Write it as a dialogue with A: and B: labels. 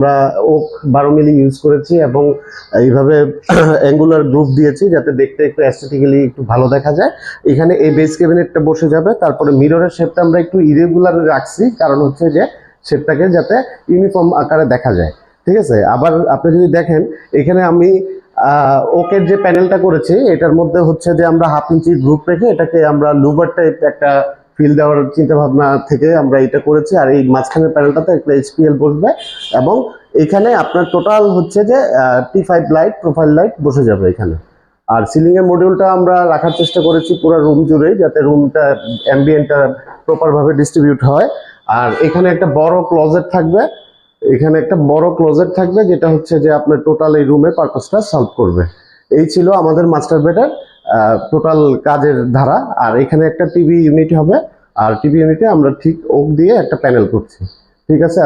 A: আমরা ওক 12 মিলি ইউজ করেছি এবং এইভাবে অ্যাঙ্গুলার গ্রুপ দিয়েছি যাতে দেখতে একটু অ্যাস্থেটিক্যালি একটু ভালো দেখা যায়। এখানে এই বেস ক্যাবিনেটটা বসে যাবে। তারপরে মিররের শেপটা আমরা একটু ইরেগুলার রাখছি, কারণ হচ্ছে যে শেপটাকে যাতে ইউনিফর্ম আকারে দেখা যায়। ঠিক আছে, আবার আপনি যদি দেখেন এখানে আমি ওকের যে প্যানেলটা করেছি এটার মধ্যে হচ্ছে যে আমরা 1/2 ইঞ্চি গ্রুপ রেখে এটাকে আমরা লুভার টাইপ একটা ফিল দেওয়ার চিন্তা ভাবনা থেকে আমরা এটা করেছি। আর এই মাঝখানের প্যানেলটাতে একটা এইচপিএল বসবে এবং এখানে আপনার টোটাল হচ্ছে যে T5 লাইট, প্রোফাইল লাইট বসে যাবে এখানে। আর সিলিং এর মডিউলটা আমরা রাখার চেষ্টা করেছি পুরো রুম জুড়েই, যাতে রুমটা অ্যাম্বিয়েন্টটা প্রপার ভাবে ডিস্ট্রিবিউট হয়। আর এখানে একটা বড় ক্লোজেট থাকবে, এখানে একটা বড় ক্লোজেট থাকবে যেটা হচ্ছে যে আপনার টোটাল এই রুমের পারপাসটা সলভ করবে। এই ছিল আমাদের মাস্টার বেডের টোটাল কাজের ধারা। আর এখানে একটা টিভি ইউনিট হবে, আর টিভি ইউনিটে আমরা ঠিক ওক দিয়ে একটা প্যানেল করছি। ঠিক আছে।